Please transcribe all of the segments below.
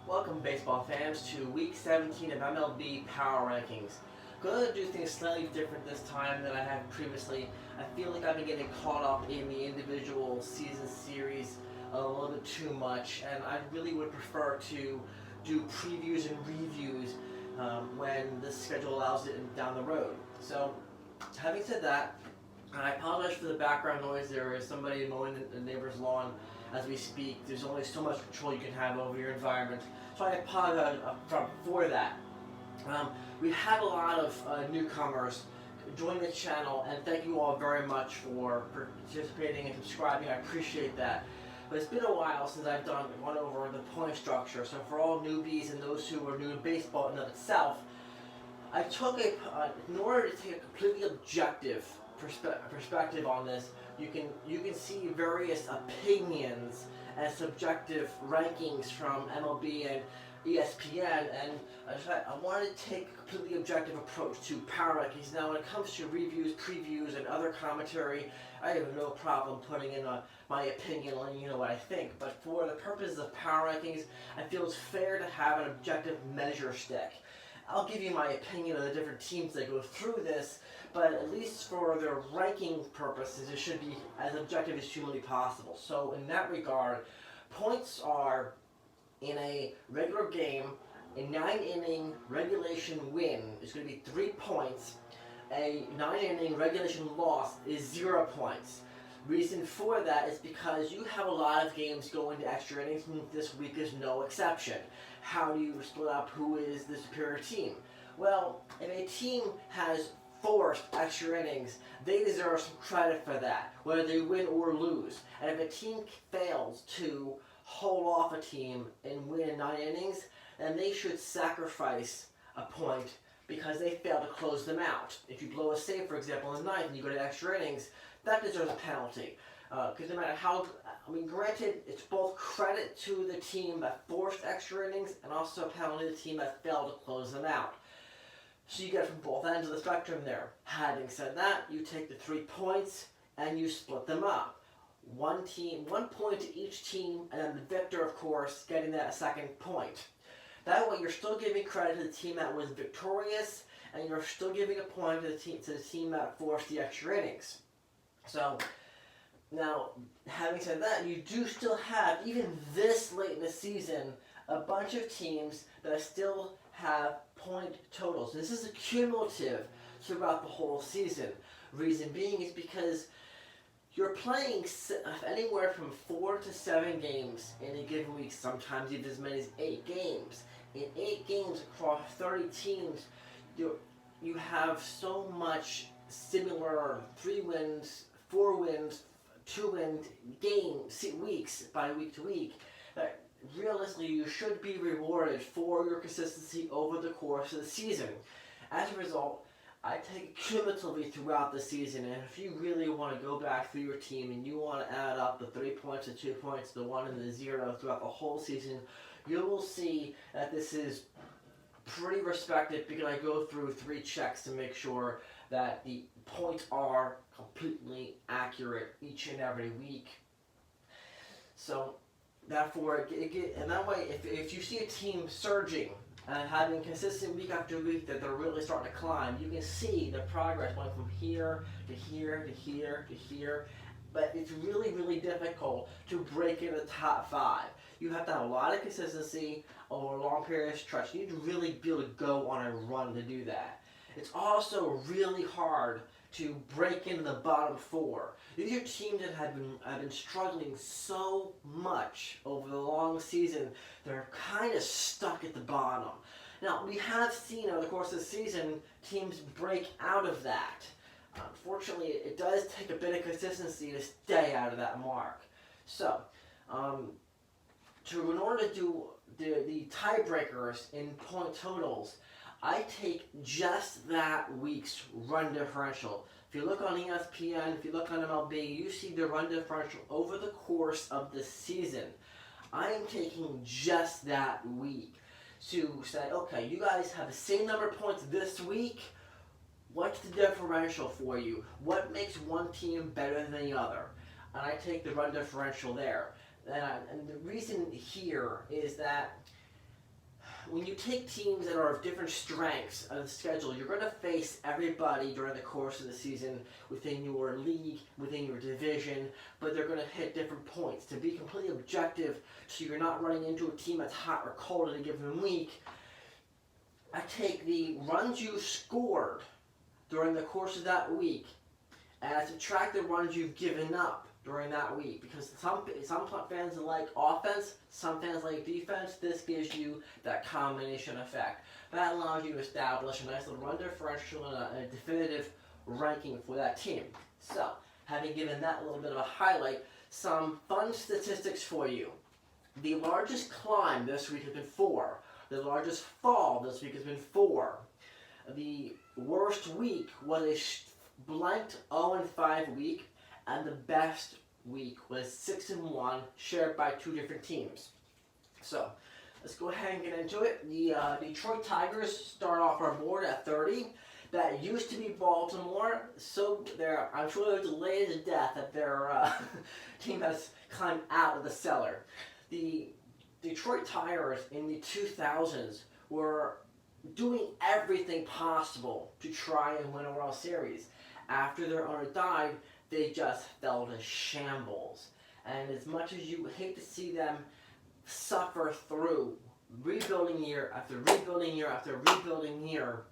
Welcome, baseball fans, to Week 17 of MLB Power Rankings. Going to do things slightly different this time than I have previously. I feel like I've been getting caught up in the individual season series a little bit too much, and I really would prefer to do previews and reviews when the schedule allows it down the road. So, having said that, I apologize for the background noise. There is somebody mowing the neighbor's lawn as we speak. There's only so much control you can have over your environment, so I apologize upfront for that. We had a lot of newcomers join the channel, and thank you all very much for participating and subscribing. I appreciate that. But it's been a while since I've gone over the point structure, so for all newbies and those who are new to baseball in and of itself, I took in order to take a completely objective perspective on this, you can see various opinions and subjective rankings from MLB and ESPN, and I wanted to take a completely objective approach to power rankings. Now, when it comes to reviews, previews, and other commentary, I have no problem putting in my opinion, letting you know what I think. But for the purposes of power rankings, I feel it's fair to have an objective measure stick. I'll give you my opinion of the different teams that go through this, but at least for their ranking purposes, it should be as objective as humanly possible. So in that regard, points are, in a regular game, a 9-inning regulation win is going to be 3 points. A 9-inning regulation loss is 0 points. Reason for that is because you have a lot of games going to extra innings, and this week is no exception. How do you split up who is the superior team? Well, if a team has forced extra innings, they deserve some credit for that, whether they win or lose. And if a team fails to hold off a team and win in 9 innings, then they should sacrifice a point because they failed to close them out. If you blow a save, for example, in the 9th and you go to extra innings, that deserves a penalty. Because no matter how, granted, it's both credit to the team that forced extra innings and also a penalty to the team that failed to close them out. So you get from both ends of the spectrum there. Having said that, you take the 3 points and you split them up. 1 point to each team, and then the victor, of course, getting that second point. That way, you're still giving credit to the team that was victorious, and you're still giving a point to the team that forced the extra innings. So, now, having said that, you do still have, even this late in the season, a bunch of teams that still have point totals. This is cumulative throughout the whole season. Reason being is because you're playing anywhere from 4 to 7 games in a given week, sometimes even as many as 8 games. In 8 games across 30 teams, you have so much similar 3 wins, 4 wins, 2 win weeks by week to week, that realistically you should be rewarded for your consistency over the course of the season. As a result, I take it cumulatively throughout the season, and if you really want to go back through your team and you want to add up the 3 points, the 2 points, the 1 and the 0 throughout the whole season, you will see that this is pretty respected because I go through 3 checks to make sure that the points are completely accurate each and every week. So, therefore, and that way, if you see a team surging and having consistent week after week that they're really starting to climb, you can see the progress going from here to here to here to here. But it's really, really difficult to break in the top 5. You have to have a lot of consistency over a long period of stretch. You need to really be able to go on a run to do that. It's also really hard to break into the bottom 4. These are teams that have been struggling so much over the long season. They're kind of stuck at the bottom. Now, we have seen over the course of the season teams break out of that. Unfortunately, it does take a bit of consistency to stay out of that mark. So, in order to do the tiebreakers in point totals, I take just that week's run differential. If you look on ESPN, if you look on MLB, you see the run differential over the course of the season. I am taking just that week to say, okay, you guys have the same number of points this week. What's the differential for you? What makes one team better than the other? And I take the run differential there. And the reason here is that when you take teams that are of different strengths of the schedule, you're going to face everybody during the course of the season within your league, within your division, but they're going to hit different points. To be completely objective, so you're not running into a team that's hot or cold in a given week, I take the runs you scored during the course of that week and I subtract the runs you've given up during that week, because some fans like offense, some fans like defense. This gives you that combination effect. That allows you to establish a nice little run differential and a definitive ranking for that team. So, having given that little bit of a highlight, some fun statistics for you. The largest climb this week has been 4. The largest fall this week has been 4. The worst week was a blanked 0-5 week, and the best week was 6-1, shared by 2 different teams. So, let's go ahead and get into it. The Detroit Tigers start off our board at 30. That used to be Baltimore, so I'm sure they're delayed to death that their team has climbed out of the cellar. The Detroit Tigers in the 2000s were doing everything possible to try and win a World Series. After their owner died, they just fell to shambles. And as much as you hate to see them suffer through rebuilding year after rebuilding year after rebuilding year,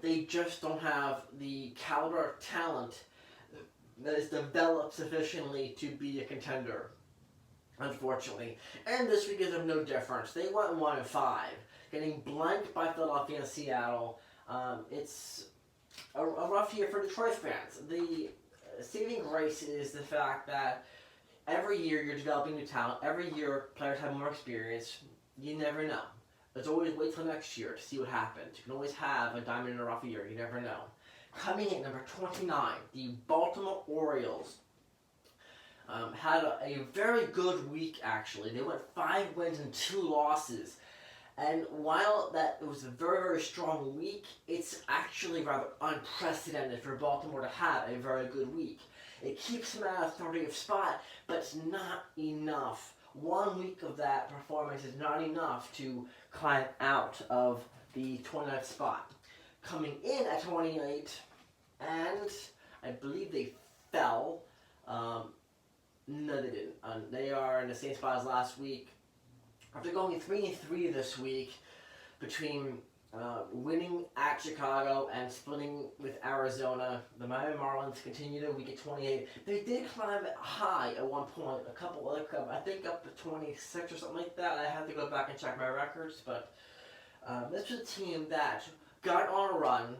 they just don't have the caliber of talent that is developed sufficiently to be a contender, unfortunately. And this week is of no difference. They went 1-5, getting blanked by Philadelphia and Seattle. It's a rough year for Detroit fans. The saving grace is the fact that every year you're developing new talent. Every year players have more experience. You never know. Let's always wait till next year to see what happens. You can always have a diamond in a rough year. You never know. Coming in number 29, the Baltimore Orioles had a very good week, actually. They went 5 wins and 2 losses. And while it was a very, very strong week, it's actually rather unprecedented for Baltimore to have a very good week. It keeps them out of 30th spot, but it's not enough. 1 week of that performance is not enough to climb out of the 29th spot. Coming in at 28, and I believe they fell. No, they didn't. They are in the same spot as last week. After going 3-3 this week, between winning at Chicago and splitting with Arizona, the Miami Marlins continue to week at 28. They did climb high at one point, I think up to 26 or something like that. I have to go back and check my records, but this was a team that got on a run,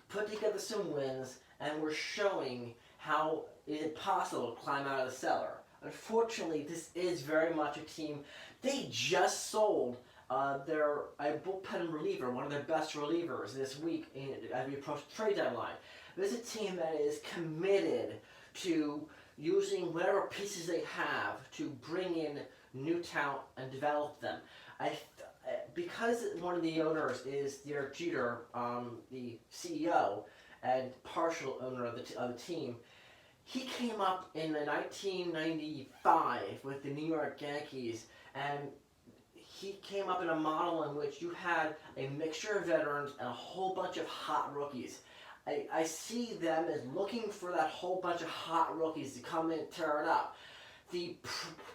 put together some wins, and were showing how it is possible to climb out of the cellar. Unfortunately, this is very much a team. They just sold their bullpen reliever, one of their best relievers this week as we approach the trade deadline. This is a team that is committed to using whatever pieces they have to bring in new talent and develop them. Because one of the owners is Derek Jeter, the CEO and partial owner of the team, he came up in 1995 with the New York Yankees, and he came up in a model in which you had a mixture of veterans and a whole bunch of hot rookies. I see them as looking for that whole bunch of hot rookies to come in and tear it up. The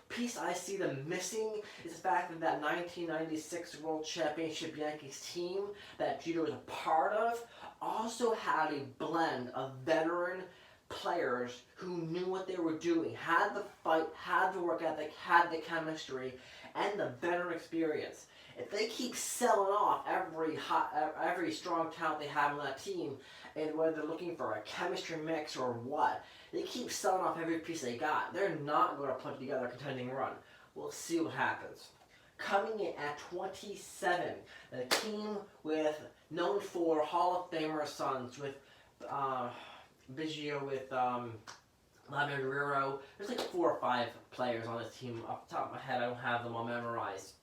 piece I see them missing is the fact that 1996 World Championship Yankees team that Jeter was a part of also had a blend of veteran players who knew what they were doing, had the fight, had the work ethic, had the chemistry, and the veteran experience. If they keep selling off every strong talent they have on that team, and whether they're looking for a chemistry mix or what, they keep selling off every piece they got, they're not going to put together a contending run. We'll see what happens. Coming in at 27, a team known for Hall of Famer sons with Biggio, with Vladimir Guerrero. There's like 4 or 5 players on this team. Off the top of my head, I don't have them all memorized.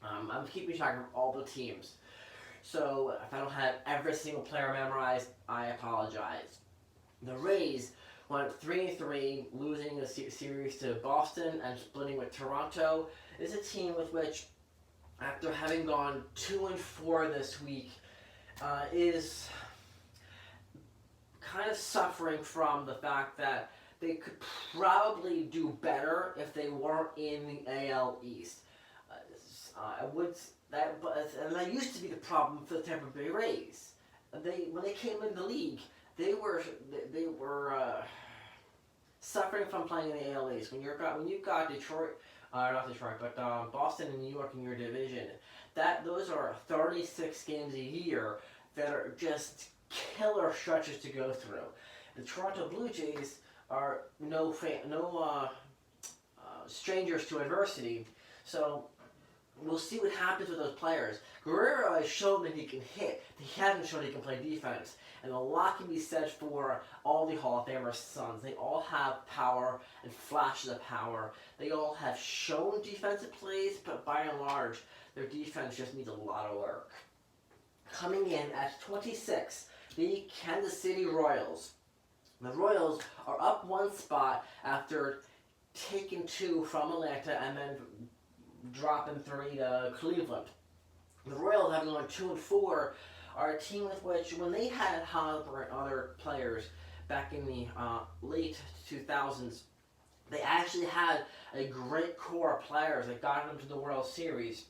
I'm keeping track of all the teams. So if I don't have every single player memorized, I apologize. The Rays went 3-3, losing the series to Boston and splitting with Toronto. This is a team with which after having gone 2-4 this week, is kind of suffering from the fact that they could probably do better if they weren't in the AL East. I would that, and that used to be the problem for the Tampa Bay Rays. When they came into the league, they were suffering from playing in the AL East. When you've got Detroit, not Detroit, but Boston and New York in your division, those are 36 games a year that are just killer stretches to go through. The Toronto Blue Jays are no strangers to adversity, so we'll see what happens with those players. Guerrero has shown that he can hit. He hasn't shown he can play defense. And a lot can be said for all the Hall of Famer sons. They all have power and flashes of power. They all have shown defensive plays, but by and large, their defense just needs a lot of work. Coming in at 26, the Kansas City Royals. The Royals are up one spot after taking 2 from Atlanta and then dropping 3 to Cleveland. The Royals, having gone 2-4, are a team with which, when they had Hopper and other players back in the late 2000s, they actually had a great core of players that got them to the World Series.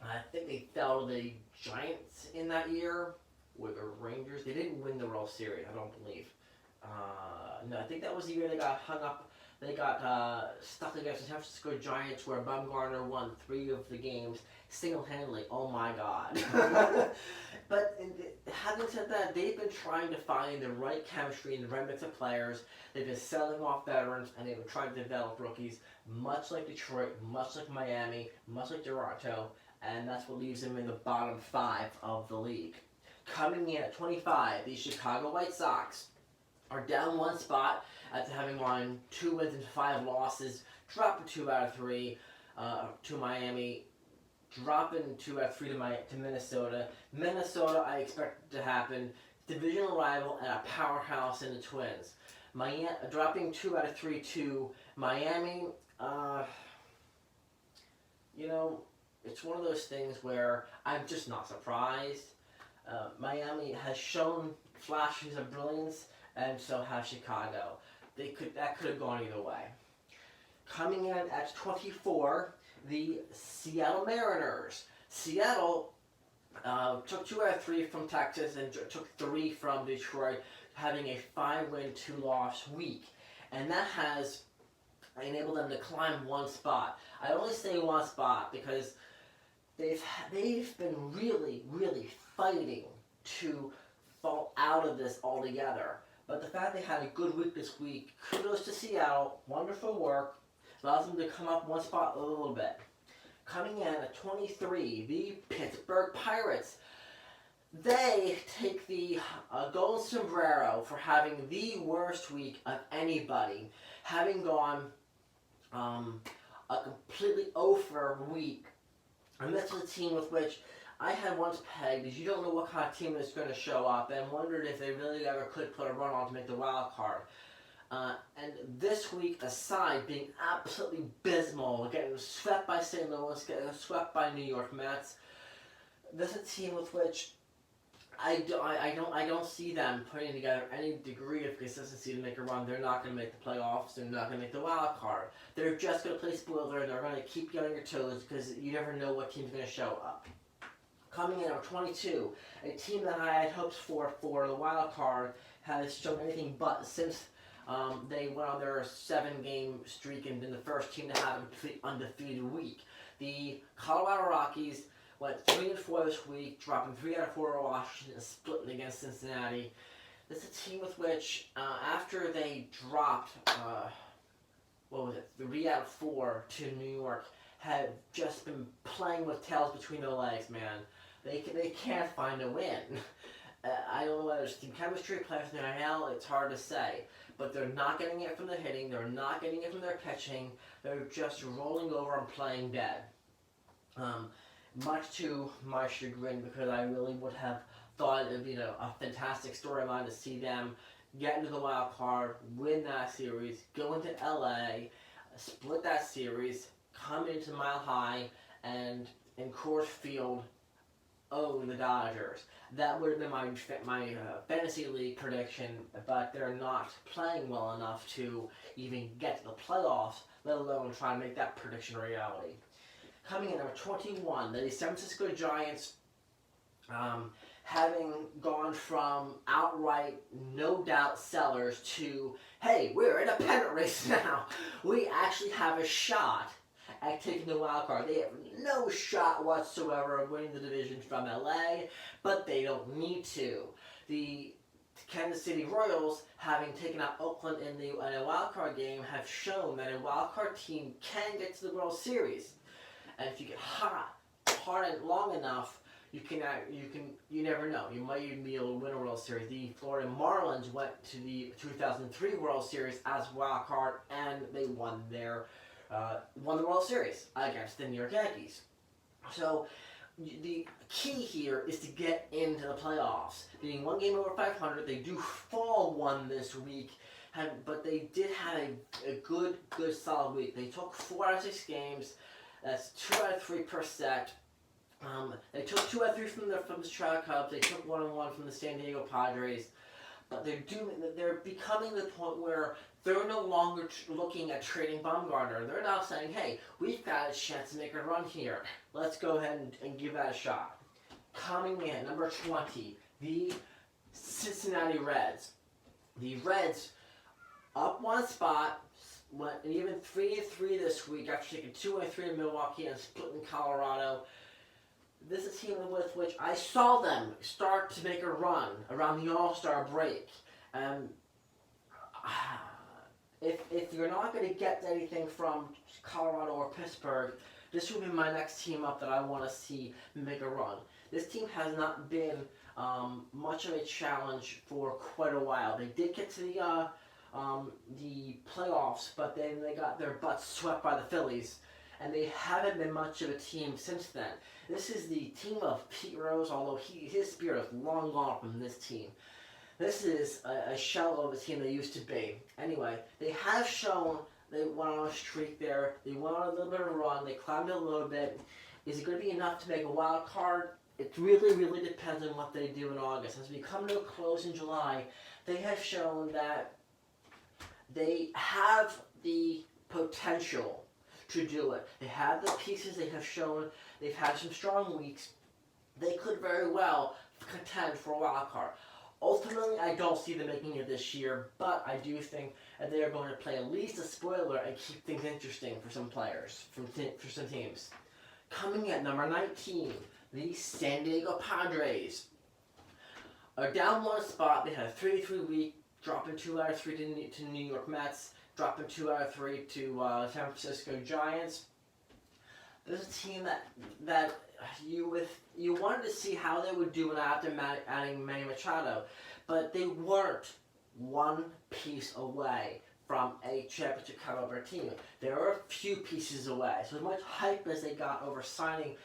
I think they fell to the Giants in that year, or the Rangers. They didn't win the World Series, I don't believe. No, I think that was the year they got hung up. They got stuck against the San Francisco Giants, where Bumgarner won 3 of the games single-handedly. Oh my God. But having said that, they've been trying to find the right chemistry and the right mix of players. They've been selling off veterans, and they've been trying to develop rookies, much like Detroit, much like Miami, much like Toronto, and that's what leaves them in the bottom 5 of the league. Coming in at 25, the Chicago White Sox are down one spot after having won 2 wins and 5 losses, dropping 2 out of 3 to Miami, dropping 2 out of 3 to Minnesota. Minnesota, I expect to happen. Divisional rival and a powerhouse in the Twins. Miami dropping 2 out of 3 to Miami. It's one of those things where I'm just not surprised. Miami has shown flashes of brilliance, and so has Chicago. That could have gone either way. Coming in at 24, the Seattle Mariners. Seattle took 2 out of 3 from Texas and took 3 from Detroit, having a 5-win, 2-loss week. And that has enabled them to climb one spot. I only say one spot because they've been really, really fighting to fall out of this altogether. But the fact they had a good week this week, kudos to Seattle, wonderful work, allows them to come up one spot a little bit. Coming in at 23, the Pittsburgh Pirates. They take the golden sombrero for having the worst week of anybody, having gone a completely over week. And this was a team with which I had once pegged, as you don't know what kind of team is going to show up, and wondered if they really ever could put a run on to make the wild card. And this week, aside being absolutely abysmal, getting swept by St. Louis, getting swept by New York Mets, this is a team with which I don't see them putting together any degree of consistency to make a run. They're not going to make the playoffs. They're not going to make the wild card. They're just going to play spoiler, and they're going to keep you on your toes because you never know what team's going to show up. Coming in at 22, a team that I had hopes for the wild card has shown anything but since they went on their 7-game streak and been the first team to have a undefeated week. The Colorado Rockies went 3-4 this week, dropping 3 out of 4 to Washington and splitting against Cincinnati. This is a team with which, after they dropped, 3 out of 4 to New York, have just been playing with tails between their legs, man. They can't find a win. I don't know whether it's team chemistry, players in the NL, it's hard to say. But they're not getting it from the hitting, they're not getting it from their pitching, they're just rolling over and playing dead. Much to my chagrin, because I really would have thought it would be a fantastic storyline to see them get into the wild card, win that series, go into LA, split that series, come into Mile High, and and Coors Field own the Dodgers. That would have been my fantasy league prediction, but they're not playing well enough to even get to the playoffs, let alone try and make that prediction a reality. Coming in number 21, the San Francisco Giants, having gone from outright, no doubt sellers to, hey, we're in a pennant race now. We actually have a shot at taking the wild card. They have no shot whatsoever of winning the division from LA, but they don't need to. The Kansas City Royals, having taken out Oakland in a wild card game, have shown that a wild card team can get to the World Series. And if you get hard and long enough, you never know. You might even be able to win a World Series. The Florida Marlins went to the 2003 World Series as wild card, and they won the World Series against the New York Yankees. So the key here is to get into the playoffs. Being one game over 500, they do fall one this week, but they did have a good solid week. They took 4 out of 6 games. That's 2 out of 3 per set. They took 2 out of 3 from the Chicago Cubs. They took 1-1 from the San Diego Padres. But they're becoming the point where they're no longer looking at trading Bumgarner. They're now saying, hey, we've got a chance to make a run here. Let's go ahead and give that a shot. Coming in, number 20, the Cincinnati Reds. The Reds, up 1 spot, went even 3-3 this week after taking 2-3 in Milwaukee and splitting Colorado. This is a team with which I saw them start to make a run around the All-Star break. If you're not going to get anything from Colorado or Pittsburgh, this will be my next team up that I want to see make a run. This team has not been much of a challenge for quite a while. They did get to the playoffs, but then they got their butts swept by the Phillies, and they haven't been much of a team since then. This is the team of Pete Rose, although his spirit is long gone from this team. This is a shell of a team they used to be. Anyway, they have shown they went on a streak there. They went on a little bit of a run. They climbed a little bit. Is it going to be enough to make a wild card? It really depends on what they do in August. As we come to a close in July, they have shown that they have the potential to do it. They have the pieces. They have shown they've had some strong weeks. They could very well contend for a wild card. Ultimately, I don't see them making it this year, but I do think that they are going to play at least a spoiler and keep things interesting for some players, for some teams. Coming at number 19, the San Diego Padres are down 1 spot. They had a 3-3 week, dropping 2 out of 3 to New York Mets, dropping 2 out of 3 to San Francisco Giants. There's a team that you wanted to see how they would do after adding Manny Machado, but they weren't one piece away from a championship caliber team. They were a few pieces away. So as much hype as they got over signing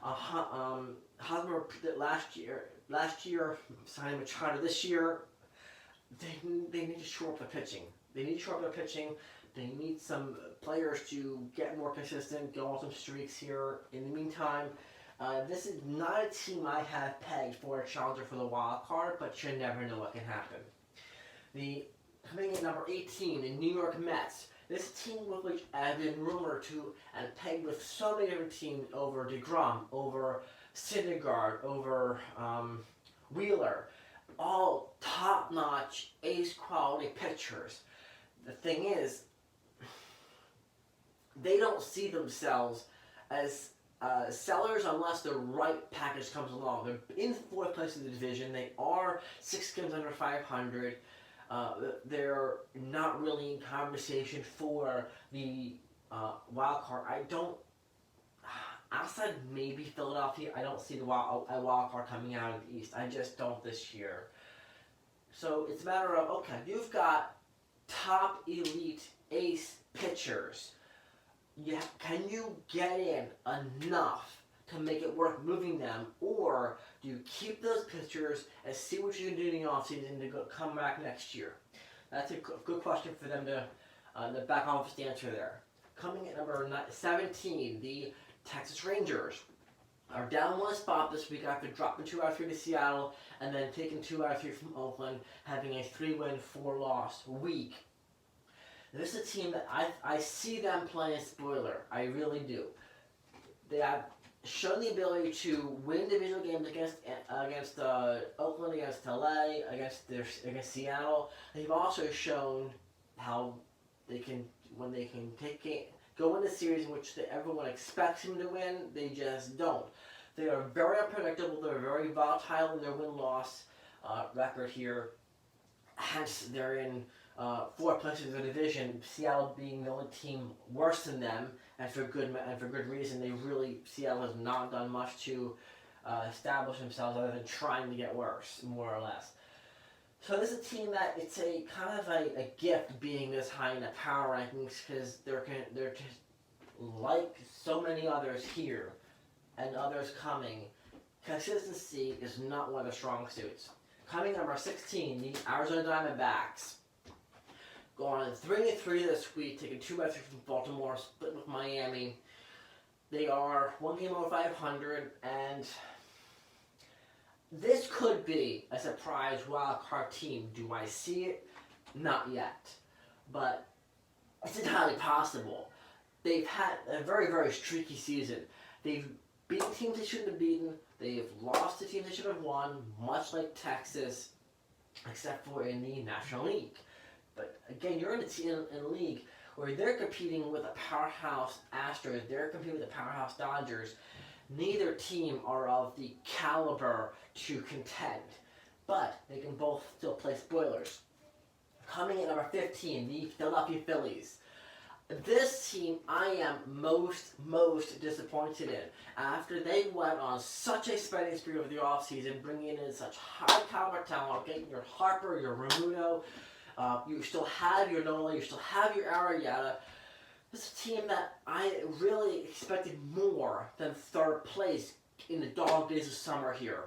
Hosmer last year signing Machado this year, they need to shore up the pitching. They need some players to get more consistent, go on some streaks here. In the meantime, this is not a team I have pegged for a challenger for the wild card, but you never know what can happen. Coming in number 18, the New York Mets. This team with which I've been rumored to and pegged with so many different teams over DeGrom, over Syndergaard, over Wheeler. All top-notch, ace-quality pitchers. The thing is, they don't see themselves as sellers unless the right package comes along. They're in 4th place in the division. They are 6 games under 500. They're not really in conversation for the wild card. Outside maybe Philadelphia, I don't see a wild card coming out of the East. I just don't this year. So it's a matter of, okay, you've got top elite ace pitchers. Can you get in enough to make it worth moving them, or do you keep those pitchers and see what you can do in the offseason to come back next year? That's a good question for them to the back office to answer there. Coming at number 17, the Texas Rangers. are down one spot this week after dropping 2 out of 3 to Seattle and then taking 2 out of 3 from Oakland, having a 3-win, 4-loss week. This is a team that I see them playing spoiler. I really do. They have shown the ability to win divisional games against Oakland, against LA, against Seattle. They've also shown how they can, when they can go into series in which everyone expects them to win, they just don't. They are very unpredictable. They're very volatile in their win-loss record here. Hence, they're in 4th place in the division. Seattle being the only team worse than them, and for good reason. Seattle has not done much to establish themselves other than trying to get worse, more or less. So this is a team that it's a kind of a gift being this high in the power rankings, because they're just like so many others here and others coming. Consistency is not one of their strong suits. Coming number 16, the Arizona Diamondbacks. Going 3-3 this week, taking 2 out of 3 from Baltimore, split with Miami. They are 1 game over 500, and this could be a surprise wild card team. Do I see it? Not yet. But it's entirely possible. They've had a very, very streaky season. They've beaten teams they shouldn't have beaten. They've lost to teams they should have won, much like Texas, except for in the National League. But again, you're in a league where they're competing with a powerhouse Astros, they're competing with the powerhouse Dodgers. Neither team are of the caliber to contend, but they can both still play spoilers. Coming in number 15, the Philadelphia Phillies. This team I am most disappointed in. After they went on such a spending spree over the offseason, bringing in such high caliber talent, getting your Harper, your Remuno, you still have your Nola, you still have your Arrieta. This is a team that I really expected more than 3rd place in the dog days of summer here.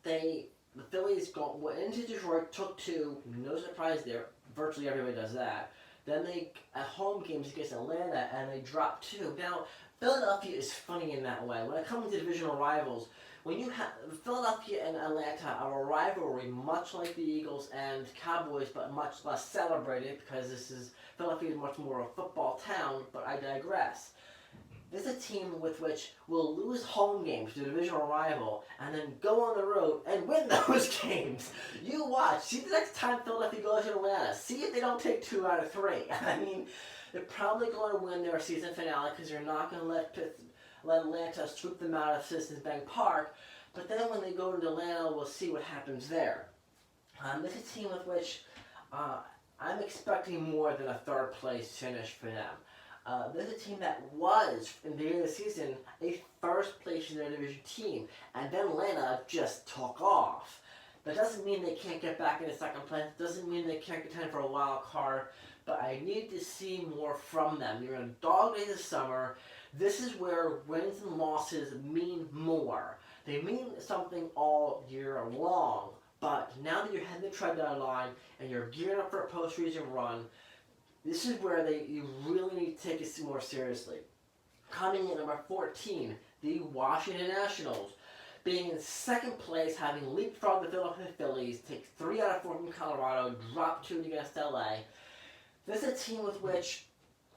The Phillies went into Detroit, took 2, no surprise there. Virtually everybody does that. Then they, at home games against Atlanta, and they dropped 2. Now, Philadelphia is funny in that way. When it comes to divisional rivals, when you have Philadelphia and Atlanta are a rivalry, much like the Eagles and Cowboys, but much less celebrated, because Philadelphia is much more a football town, but I digress. This is a team with which will lose home games to a divisional rival and then go on the road and win those games. You watch. See the next time Philadelphia goes to Atlanta. See if they don't take 2 out of 3. I mean, they're probably going to win their season finale because you're not going to let Atlanta sweep them out of Citizens Bank Park. But then when they go into Atlanta, we'll see what happens there. This is a team with which I'm expecting more than a 3rd place finish for them. This is a team that was, in the beginning of the season, a 1st place in their division team, and then Atlanta just took off. That doesn't mean they can't get back into 2nd place, doesn't mean they can't contend for a wild card, but I need to see more from them. You're in dog days of summer. This is where wins and losses mean more. They mean something all year long, but now that you're heading to trade deadline and you're gearing up for a postseason run, this is where you really need to take it more seriously. Coming in number 14, the Washington Nationals. Being in 2nd place, having leapfrogged the Philadelphia Phillies, take 3 out of 4 from Colorado, drop 2 against LA. This is a team with which,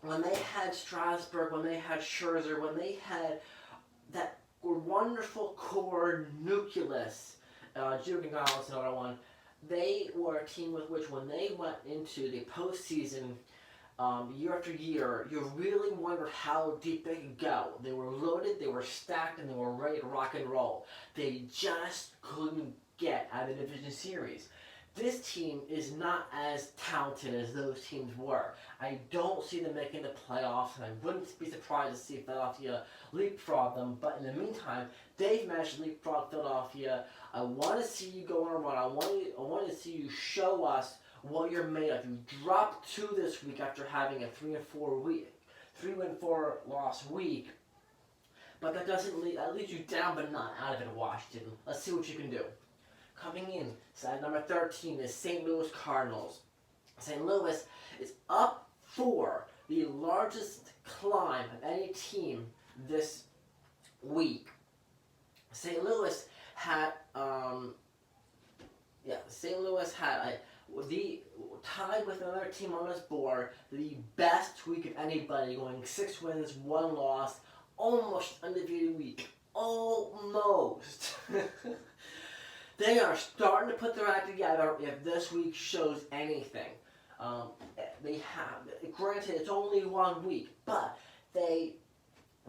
when they had Strasburg, when they had Scherzer, when they had that wonderful core nucleus, Gio Gonzalez, another one, they were a team with which, when they went into the postseason year after year, you really wondered how deep they could go. They were loaded, they were stacked, and they were ready to rock and roll. They just couldn't get out of the division series. This team is not as talented as those teams were. I don't see them making the playoffs, and I wouldn't be surprised to see Philadelphia leapfrog them. But in the meantime, they've managed to leapfrog Philadelphia. I want to see you go on a run. I want to see you show us what you're made of. You dropped 2 this week after having a 3-4 loss week. But that leads you down, but not out of it, Washington. Let's see what you can do. Coming in, side number 13 is St. Louis Cardinals. St. Louis is up 4, the largest climb of any team this week, St. Louis had the tied with another team on this board the best week of anybody, going 6 wins, 1 loss, almost undefeated week, almost. They are starting to put their act together. If this week shows anything, they have. Granted, it's only 1 week, but they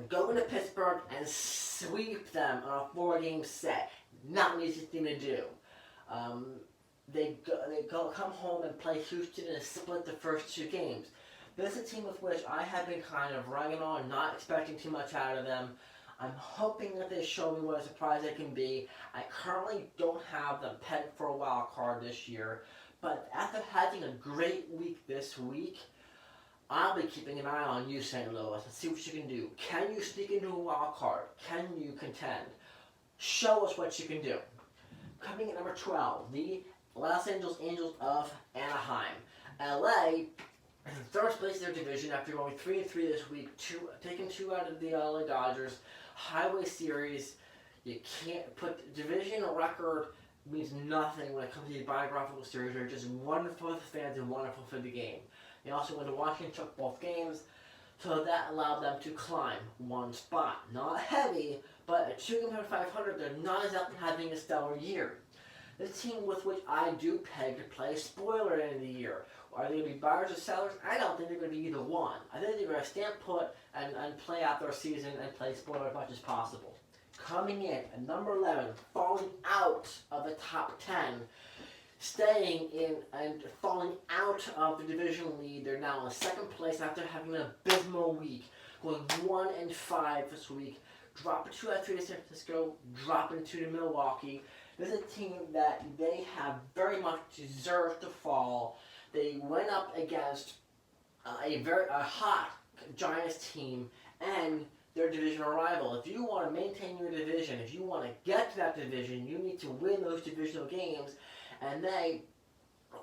go into Pittsburgh and sweep them on a 4-game set. Not an easy thing to do. They come home and play Houston and split the first 2 games. This is a team with which I have been kind of ragging on, not expecting too much out of them. I'm hoping that they show me what a surprise they can be. I currently don't have them pegged for a wild card this year, but after having a great week this week, I'll be keeping an eye on you, St. Louis, and see what you can do. Can you sneak into a wild card? Can you contend? Show us what you can do. Coming at number 12, the Los Angeles Angels of Anaheim. LA in third place in their division after going 3-3 this week, taking 2 out of the LA Dodgers. Highway Series, you can't put division record means nothing when it comes to the biographical series. They're just wonderful for the fans and wonderful for the game. They also went to Washington, took both games, so that allowed them to climb 1 spot. Not heavy, but at 2 games under 500, they're not exactly having a stellar year. The team with which I do peg to play spoiler at the end of the year. Are they going to be buyers or sellers? I don't think they're going to be either one. I think they're going to stand put and play out their season and play spoiler as much as possible. Coming in at number 11, falling out of the top 10, staying in and falling out of the division lead. They're now in 2nd place after having an abysmal week, going 1-5 this week, dropping 2 out of 3 to San Francisco, dropping 2 to Milwaukee. This is a team that they have very much deserved to fall. They went up against a hot Giants team and their divisional rival. If you want to maintain your division, if you want to get to that division, you need to win those divisional games. And they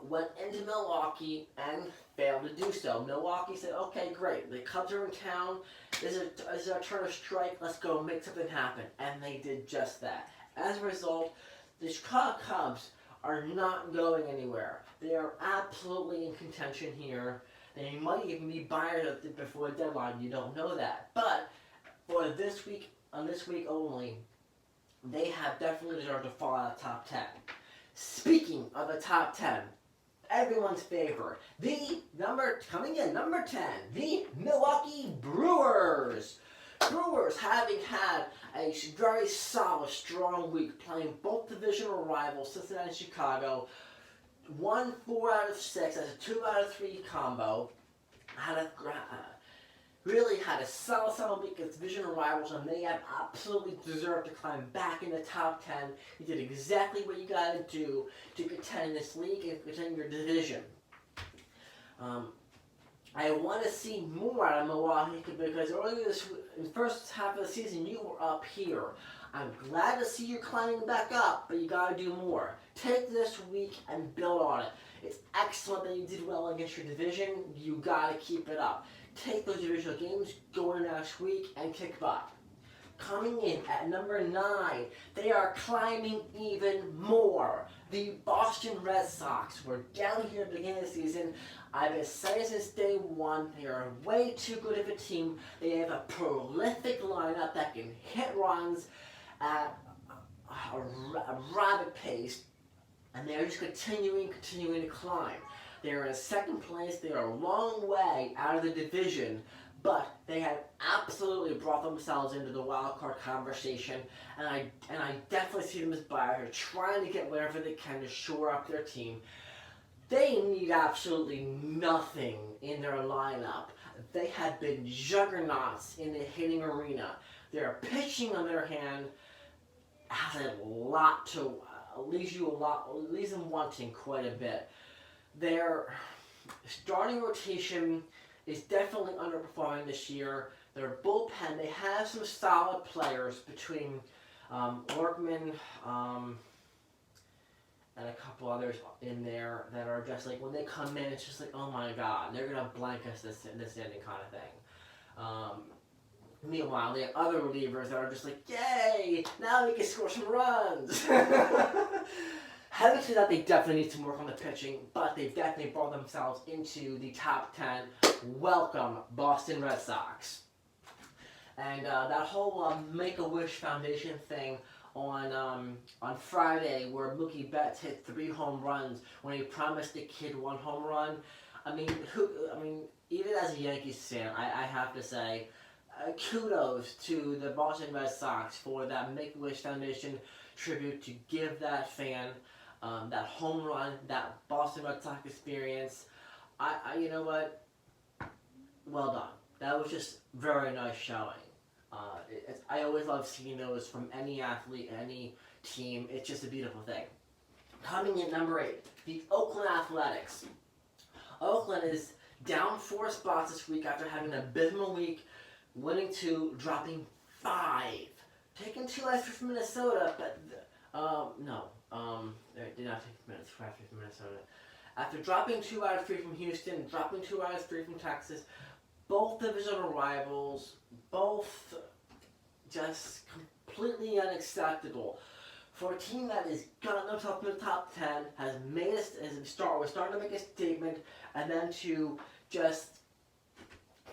went into Milwaukee and failed to do so. Milwaukee said, okay, great. The Cubs are in town. This is our turn to strike. Let's go make something happen. And they did just that. As a result, the Chicago Cubs are not going anywhere. They are absolutely in contention here. They might even be buyers before the deadline. You don't know that. But for this week, on this week only, they have definitely deserved to fall out of the top 10. Speaking of the top 10, everyone's favorite, coming in number 10, the Milwaukee Brewers. Brewers, having had a very solid, strong week, playing both divisional rivals, Cincinnati and Chicago, won 4 out of 6 as a 2 out of 3 combo, really had a solid week against divisional rivals, and they have absolutely deserved to climb back in the top 10. You did exactly what you got to do to contend in this league and contend your division. I want to see more out of Milwaukee because earlier in the first half of the season, you were up here. I'm glad to see you climbing back up, but you got to do more. Take this week and build on it. It's excellent that you did well against your division. You got to keep it up. Take those divisional games, go into next week, and kick butt. Coming in at number 9, they are climbing even more. The Boston Red Sox were down here at the beginning of the season. I've been saying since day one, they are way too good of a team. They have a prolific lineup that can hit runs at a rapid pace, and they're just continuing to climb. They're in 2nd place. They are a long way out of the division, but they have absolutely brought themselves into the wild card conversation, and I definitely see them as buyers. They're trying to get whatever they can to shore up their team. They need absolutely nothing in their lineup. They have been juggernauts in the hitting arena. Their pitching, on their hand, has a lot to leaves them wanting quite a bit. Their starting rotation is definitely underperforming this year. Their bullpen, they have some solid players between Workman and a couple others in there that are just like, when they come in, it's just like, oh my god, they're going to blank us this inning kind of thing. Meanwhile, they have other relievers that are just like, yay, now we can score some runs. Having said that, they definitely need to work on the pitching, but they've definitely brought themselves into the top 10. Welcome, Boston Red Sox. And that whole Make-A-Wish Foundation thing on Friday, where Mookie Betts hit 3 home runs when he promised the kid 1 home run. I mean, even as a Yankees fan, I have to say, kudos to the Boston Red Sox for that Make-A-Wish Foundation tribute to give that fan that home run, that Boston Red Sox experience. You know what? Well done. That was just very nice showing. I always love seeing those from any athlete, any team. It's just a beautiful thing. Coming in number 8, the Oakland Athletics. Oakland is down 4 spots this week after having an abysmal week, winning 2, dropping 5. Taking 2 last from Minnesota, but they did not take minutes after from Minnesota. After dropping 2 out of 3 from Houston, dropping 2 out of 3 from Texas, both divisional rivals, both just completely unacceptable. For a team that has gotten themselves in the top 10, we're starting to make a statement, and then to just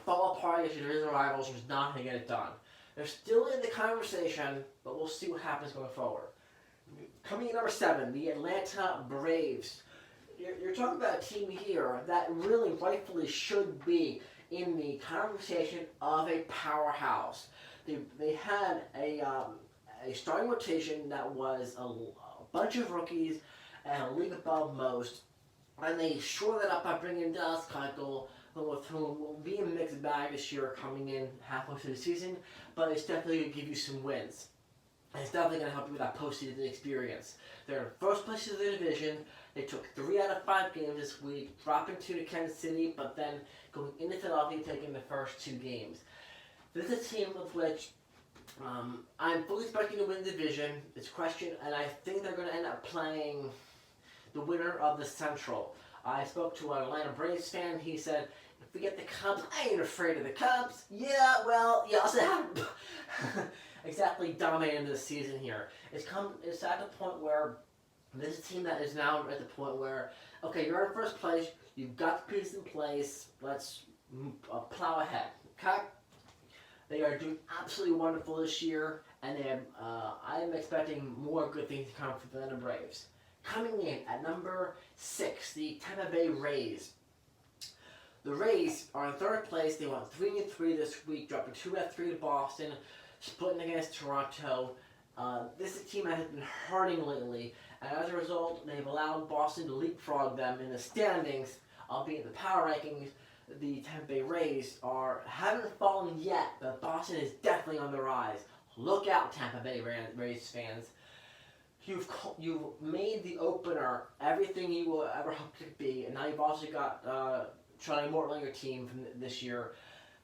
fall apart against your divisional rivals who's not going to get it done. They're still in the conversation, but we'll see what happens going forward. Coming in number 7, the Atlanta Braves. You're talking about a team here that really rightfully should be in the conversation of a powerhouse. They had a starting rotation that was a bunch of rookies and a league above most, and they shored that up by bringing in Dallas Keuchel, with whom will be a mixed bag this year coming in halfway through the season, but it's definitely going to give you some wins. And it's definitely going to help you with that postseason experience. They're in first place of their division. They took 3 out of 5 games this week, dropping 2 to Kansas City, but then going into Philadelphia, taking the first 2 games. This is a team with which I'm fully expecting to win the division. It's a question, and I think they're going to end up playing the winner of the Central. I spoke to an Atlanta Braves fan. He said, if we get the Cubs, I ain't afraid of the Cubs. Yeah, well, you also haven't exactly dominated this season here. It's at the point where this is a team that is now at the point where, okay, you're in first place, you've got the pieces in place, let's plow ahead. Okay? They are doing absolutely wonderful this year, and I am expecting more good things to come from the Atlanta Braves. Coming in at number 6, the Tampa Bay Rays. The Rays are in 3rd place. They went 3-3 this week, dropping 2 out of 3 to Boston, splitting against Toronto. This is a team that has been hurting lately, and as a result, they've allowed Boston to leapfrog them in the standings, albeit the power rankings. The Tampa Bay Rays haven't fallen yet, but Boston is definitely on the rise. Look out, Tampa Bay Rays fans. You've made the opener everything you will ever hope to be, and now you've also got Charlie Morton on your team from this year.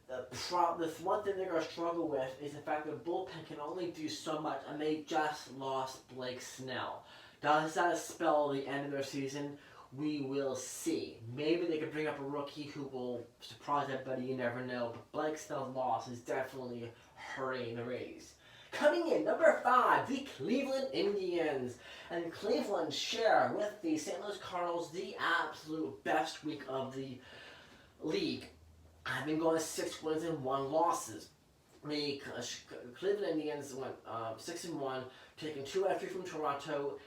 The one thing they're going to struggle with is the fact that the bullpen can only do so much, and they just lost Blake Snell. Does that spell the end of their season? We will see. Maybe they could bring up a rookie who will surprise everybody, you never know. But Blake Snell's loss is definitely hurting the Rays. Coming in, number 5, the Cleveland Indians. And Cleveland share with the St. Louis Cardinals the absolute best week of the league. I've been going 6 wins and 1 losses. The Cleveland Indians went 6-1, taking 2 out of 3 from Toronto,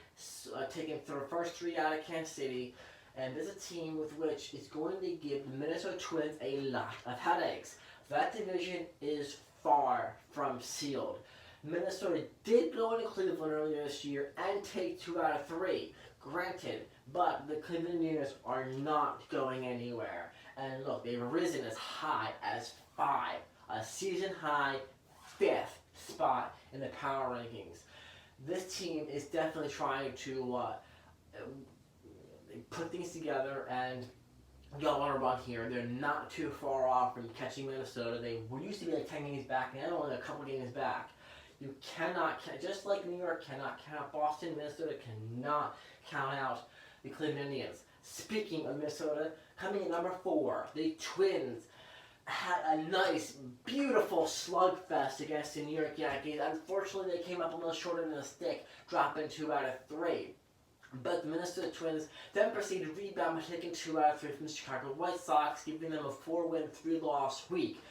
taking the first 3 out of Kansas City, and this is a team with which is going to give the Minnesota Twins a lot of headaches. That division is far from sealed. Minnesota did go into Cleveland earlier this year and take 2 out of 3, granted, but the Cleveland Indians are not going anywhere. And look, they've risen as high as 5. A season-high 5th spot in the power rankings. This team is definitely trying to put things together and go on a run here. They're not too far off from catching Minnesota. They used to be like 10 games back, and they're only a couple games back. You cannot, just like New York cannot count Boston, Minnesota cannot count out the Cleveland Indians. Speaking of Minnesota, coming in number 4, the Twins. had a nice, beautiful slugfest against the New York Yankees. Unfortunately, they came up a little short end of the stick, dropping 2 out of 3. But the Minnesota Twins then proceeded to rebound by taking 2 out of 3 from the Chicago White Sox, giving them a 4-win, 3-loss week.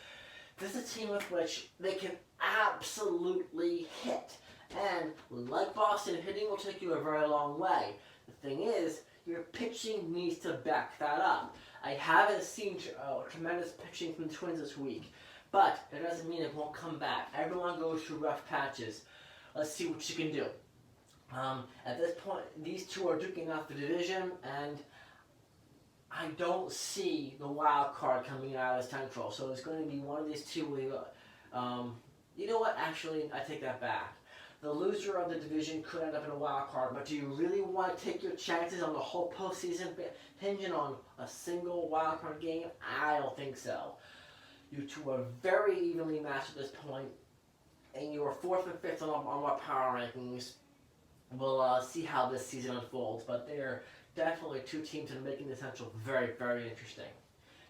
This is a team with which they can absolutely hit. And like Boston, hitting will take you a very long way. The thing is, your pitching needs to back that up. I haven't seen tremendous pitching from the Twins this week, but it doesn't mean it won't come back. Everyone goes through rough patches. Let's see what you can do. At this point, these two are duking out the division, and I don't see the wild card coming out of Central. So it's going to be one of these two. You know what? Actually, I take that back. The loser of the division could end up in a wild card, but do you really want to take your chances on the whole postseason hinging on a single wild card game? I don't think so. You two are very evenly matched at this point, and you are 4th and 5th on our power rankings. We'll see how this season unfolds, but they're definitely two teams that are making the Central very, very interesting.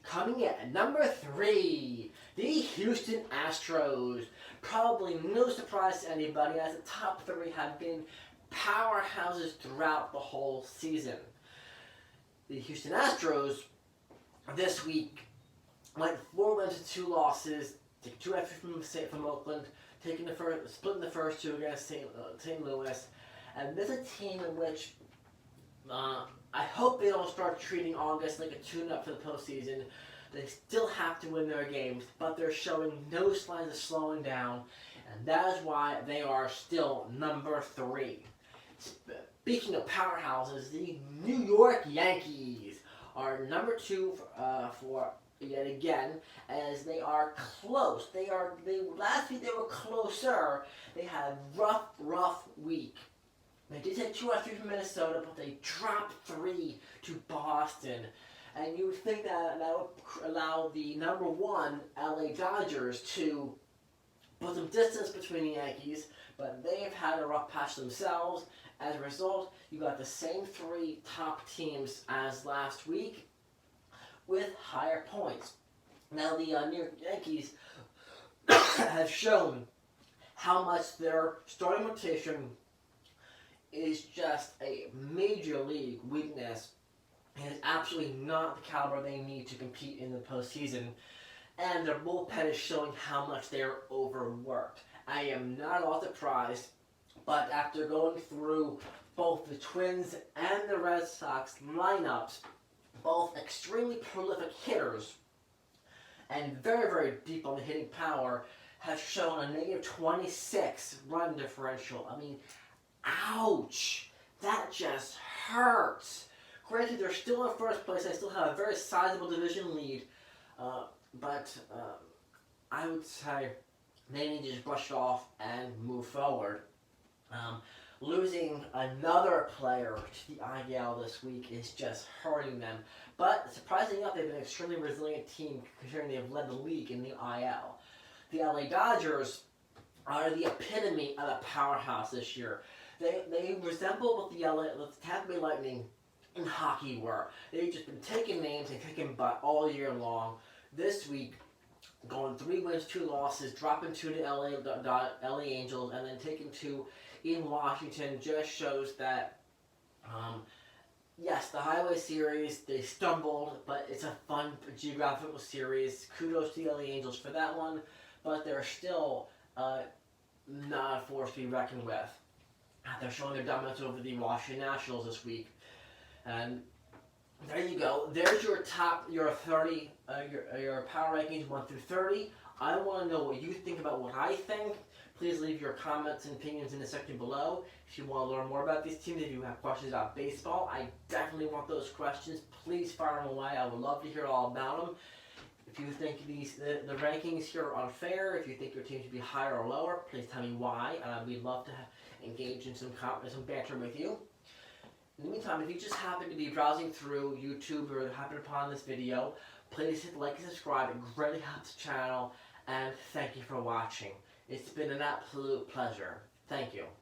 Coming in at number 3, the Houston Astros. Probably no surprise to anybody, as the top 3 have been powerhouses throughout the whole season. The Houston Astros this week went 4 wins and 2 losses, took 2 out from Oakland, splitting the first 2 against St. Louis. And this is a team in which I hope they don't start treating August like a tune-up for the postseason. They still have to win their games, but they're showing no signs of slowing down, and that is why they are still number 3. Speaking of powerhouses, the New York Yankees are number 2 for yet again, as they are close. Last week they were closer. They had a rough week. They did take 2 out of 3 from Minnesota, but they dropped 3 to Boston. And you would think that would allow the number 1 LA Dodgers to put some distance between the Yankees, but they have had a rough patch themselves. As a result, you got the same 3 top teams as last week with higher points. Now the New York Yankees have shown how much their starting rotation is just a major league weakness, and is absolutely not the caliber they need to compete in the postseason. And their bullpen is showing how much they are overworked. I am not at all surprised, but after going through both the Twins and the Red Sox lineups, both extremely prolific hitters and very, very deep on the hitting power, have shown a negative 26 run differential. I mean, ouch! That just hurts. Granted, they're still in first place. They still have a very sizable division lead, but I would say they need to just brush it off and move forward. Losing another player to the IL this week is just hurting them. But surprisingly enough, they've been an extremely resilient team considering they've led the league in the IL. The LA Dodgers are the epitome of a powerhouse this year. They resemble what the Tampa Bay Lightning in hockey were. They've just been taking names and kicking butt all year long. This week, going 3 wins, 2 losses, dropping 2 to LA Angels, and then taking 2 in Washington just shows that, yes, the Highway Series, they stumbled, but it's a fun geographical series. Kudos to the LA Angels for that one, but they're still not a force to be reckoned with. They're showing their dominance over the Washington Nationals this week. And there you go. There's your your 30, your power rankings 1 through 30. I want to know what you think about what I think. Please leave your comments and opinions in the section below. If you want to learn more about these teams, if you have questions about baseball, I definitely want those questions. Please fire them away. I would love to hear all about them. If you think the rankings here are unfair, if you think your team should be higher or lower, please tell me why. We'd love to engage in some banter with you. In the meantime, if you just happen to be browsing through YouTube or happen upon this video, please hit like and subscribe. It greatly helps the channel. And thank you for watching. It's been an absolute pleasure. Thank you.